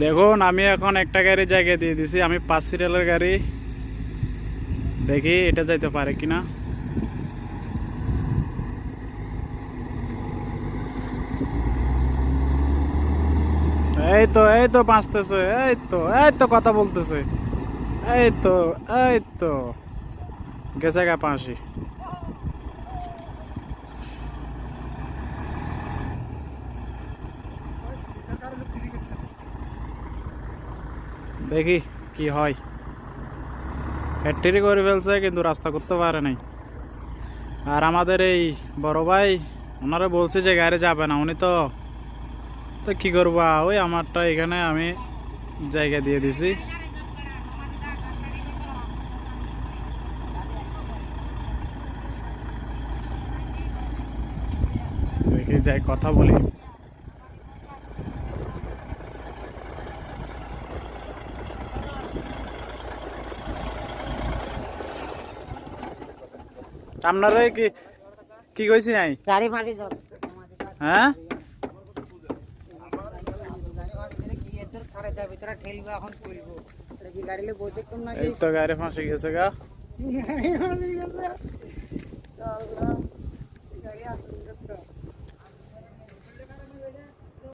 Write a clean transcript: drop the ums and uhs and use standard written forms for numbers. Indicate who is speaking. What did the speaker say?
Speaker 1: দেখুন আমি এখন একটা গাড়ি জায়গা দিয়ে দিছি, আমি 5 সিরিয়ালের গাড়ি, দেখি এটা যাইতে পারে কিনা। এই তো বাঁচতেছে, এই তো কথা বলতেছে, এই তো এই তো গেছে গা 5। দেখি কি হয়। ফ্যাক্টরি করে ফেলছে কিন্তু রাস্তা করতে পারে নাই। আর আমাদের এই বড় ভাই, ওনারা বলছে যে গাড়ি যাবে না, উনি তো তো কি করবা, ওই আমারটা এখানে আমি জায়গা দিয়ে দিছি। দেখি যাই কথা বলি। আপনারা কি কি কইছি নাই?
Speaker 2: গাড়ি মারি যাও।
Speaker 1: হ্যাঁ এই তো গাড়ি ফাঁসে গেছে গা।
Speaker 2: গাড়ি